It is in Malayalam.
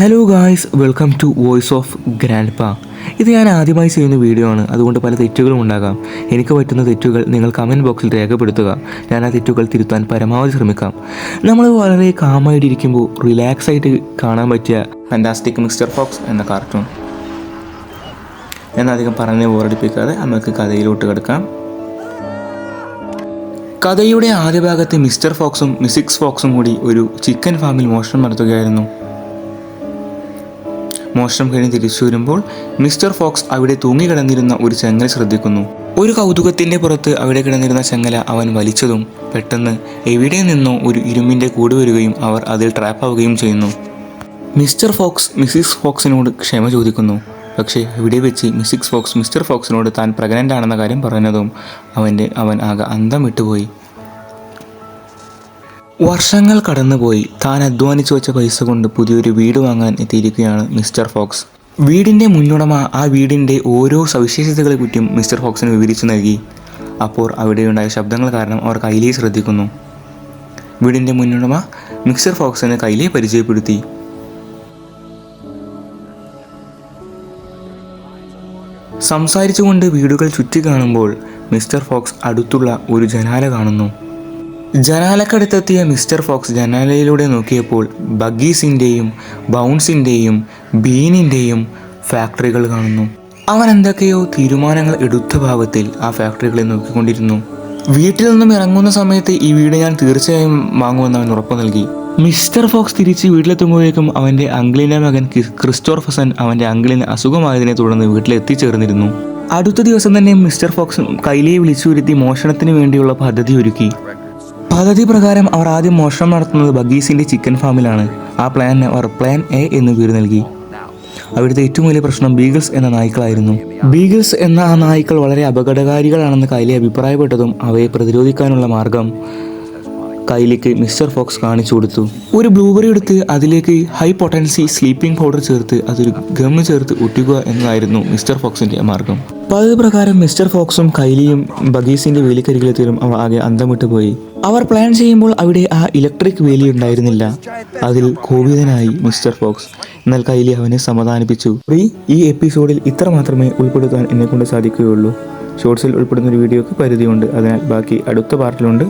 Hello guys, welcome to voice of grandpa. ഇത് ഞാൻ ആദ്യമായി ചെയ്യുന്ന വീഡിയോ ആണ്, അതുകൊണ്ട് പല തെറ്റുകളും ഉണ്ടാകാം. എനിക്ക് പറ്റുന്ന തെറ്റുകൾ നിങ്ങൾ കമൻറ്റ് ബോക്സിൽ രേഖപ്പെടുത്തുക. ഞാൻ ആ തെറ്റുകൾ തിരുത്താൻ പരമാവധി ശ്രമിക്കാം. നമ്മൾ വളരെ കാമായിട്ടിരിക്കുമ്പോൾ റിലാക്സ് ആയിട്ട് കാണാൻ പറ്റിയ ഫാന്റാസ്റ്റിക് മിസ്റ്റർ ഫോക്സ് എന്ന കാർട്ടൂൺ. എന്നധികം പറഞ്ഞ് ബോറടിപ്പിക്കാതെ നമുക്ക് കഥയിലോട്ട് കിടക്കാം. കഥയുടെ ആദ്യ ഭാഗത്ത് മിസ്റ്റർ ഫോക്സും മിസിക്സ് ഫോക്സും കൂടി ഒരു ചിക്കൻ ഫാമിൽ മോഷണം നടത്തുകയായിരുന്നു. മോഷണം കഴിഞ്ഞ് തിരിച്ചു വരുമ്പോൾ മിസ്റ്റർ ഫോക്സ് അവിടെ തൂങ്ങിക്കിടന്നിരുന്ന ഒരു ചെങ്ങല ശ്രദ്ധിക്കുന്നു. ഒരു കൗതുകത്തിൻ്റെ പുറത്ത് അവിടെ കിടന്നിരുന്ന ചെങ്ങല അവൻ വലിച്ചതും പെട്ടെന്ന് എവിടെ നിന്നോ ഒരു ഇരുമ്പിൻ്റെ കൂട് വരികയും അവർ അതിൽ ട്രാപ്പാവുകയും ചെയ്യുന്നു. മിസ്റ്റർ ഫോക്സ് മിസിക്സ് ഫോക്സിനോട് ക്ഷമ ചോദിക്കുന്നു. പക്ഷേ ഇവിടെ വെച്ച് മിസിക്സ് ഫോക്സ് മിസ്റ്റർ ഫോക്സിനോട് താൻ പ്രഗ്നൻ്റ് ആണെന്ന കാര്യം പറഞ്ഞതും അവൻ ആകെ അന്തം വിട്ടുപോയി. വർഷങ്ങൾ കടന്നുപോയി. താൻ അധ്വാനിച്ചു വെച്ച പൈസ കൊണ്ട് പുതിയൊരു വീട് വാങ്ങാൻ എത്തിയിരിക്കുകയാണ് മിസ്റ്റർ ഫോക്സ്. വീടിൻ്റെ മുന്നുടമ ആ വീടിൻ്റെ ഓരോ സവിശേഷതകളെ പറ്റിയും മിസ്റ്റർ ഫോക്സിന് വിവരിച്ചു നൽകി. അപ്പോൾ അവിടെയുണ്ടായ ശബ്ദങ്ങൾ കാരണം അവർ കൈലിയെ ശ്രദ്ധിക്കുന്നു. വീടിൻ്റെ മുന്നുടമ മിസ്റ്റർ ഫോക്സിന് കൈലിയെ പരിചയപ്പെടുത്തി. സംസാരിച്ചുകൊണ്ട് വീടുകൾ ചുറ്റി കാണുമ്പോൾ മിസ്റ്റർ ഫോക്സ് അടുത്തുള്ള ഒരു ജനാല കാണുന്നു. ജനാലക്കടുത്തെത്തിയ മിസ്റ്റർ ഫോക്സ് ജനാലയിലൂടെ നോക്കിയപ്പോൾ ബഗ്ഗീസിൻ്റെയും ബൗൺസിൻ്റെയും ബീനിൻ്റെയും ഫാക്ടറികൾ കാണുന്നു. അവൻ എന്തൊക്കെയോ തീരുമാനങ്ങൾ എടുത്ത ഭാവത്തിൽ ആ ഫാക്ടറികളെ നോക്കിക്കൊണ്ടിരുന്നു. വീട്ടിൽ നിന്നും ഇറങ്ങുന്ന സമയത്ത് ഈ വീട് ഞാൻ തീർച്ചയായും വാങ്ങുമെന്ന് അവൻ ഉറപ്പു നൽകി. മിസ്റ്റർ ഫോക്സ് തിരിച്ച് വീട്ടിലെത്തുമ്പോഴേക്കും അവൻ്റെ അങ്കിളിൻ്റെ മകൻ ക്രിസ്റ്റോഫസൻ അവൻ്റെ അങ്കിളിന് അസുഖമായതിനെ തുടർന്ന് വീട്ടിലെത്തിച്ചേർന്നിരുന്നു. അടുത്ത ദിവസം തന്നെ മിസ്റ്റർ ഫോക്സ് കൈലിയെ വിളിച്ചു വരുത്തി മോഷണത്തിന് വേണ്ടിയുള്ള പദ്ധതി ഒരുക്കി. പദ്ധതി പ്രകാരം അവർ ആദ്യം മോഷണം നടത്തുന്നത് ബഗ്ഗീസിൻ്റെ ചിക്കൻ ഫാമിലാണ്. ആ പ്ലാനിന് അവർ പ്ലാൻ എ എന്ന് പേര് നൽകി. അവിടുത്തെ ഏറ്റവും വലിയ പ്രശ്നം ബീഗിൾസ് എന്ന നായ്ക്കളായിരുന്നു. ബീഗിൾസ് എന്ന ആ നായ്ക്കൾ വളരെ അപകടകാരികളാണെന്ന് കൈലി അഭിപ്രായപ്പെട്ടതും അവയെ പ്രതിരോധിക്കാനുള്ള മാർഗം കൈലിക്ക് മിസ്റ്റർ ഫോക്സ് കാണിച്ചു കൊടുത്തു. ഒരു ബ്ലൂബെറി എടുത്ത് അതിലേക്ക് ഹൈ പൊട്ടൻസി സ്ലീപ്പിംഗ് പൗഡർ ചേർത്ത് അതൊരു ഗം ചേർത്ത് ഒട്ടിക്കുക എന്നതായിരുന്നു മിസ്റ്റർ ഫോക്സിൻ്റെ മാർഗം. പദ്ധതി പ്രകാരം മിസ്റ്റർ ഫോക്സും കൈലിയും ബഗ്ഗീസിൻ്റെ വേലിക്കരികിലെത്തിയും അവ ആകെ അന്തം വിട്ടുപോയി. അവർ പ്ലാൻ ചെയ്യുമ്പോൾ അവിടെ ആ ഇലക്ട്രിക് വേലി ഉണ്ടായിരുന്നില്ല. അതിൽ കോപിതനായി മിസ്റ്റർ ഫോക്സ്. എന്നാൽ കൈലി അവനെ സമാധാനിപ്പിച്ചു. ഈ എപ്പിസോഡിൽ ഇത്ര മാത്രമേ ഉൾപ്പെടുത്താൻ എന്നെക്കൊണ്ട് സാധിക്കുകയുള്ളൂ. ഷോർട്സിൽ ഉൾപ്പെടുന്ന ഒരു വീഡിയോക്ക് പരിധിയുണ്ട്, അതിനാൽ ബാക്കി അടുത്ത പാർട്ടിലുണ്ട്.